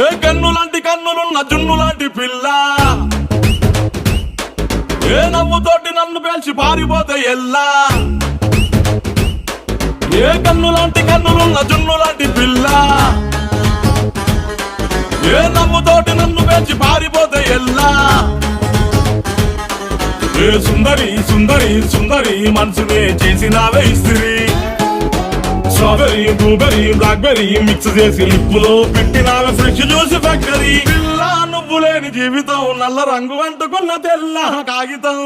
ఏ కన్నులాంటి కన్నులున్న జున్ను లాంటి పిల్ల, ఏ నవ్వుతోటి నన్ను పేల్చి పారిపోతే ఎల్లా. ఏ కన్నులాంటి కన్నులున్న జున్ను లాంటి పిల్ల, ఏ నవ్వుతోటి నన్ను పేల్చి పారిపోతే ఎల్లా. ఏ సుందరి సుందరి సుందరి మనసునే చేసినావే ఇస్త్రీ, స్ట్రాబెరీ బ్లూబెరీ బ్లాక్బెరీ మిక్స్ చేసి లిప్పులో పెట్టినావే ఫ్రెష్ జ్యూస్ ఫ్యాక్టరీ. పిల్ల నువ్వు లేని జీవితం నల్ల రంగు అంటుకున్న తెల్ల కాగితం.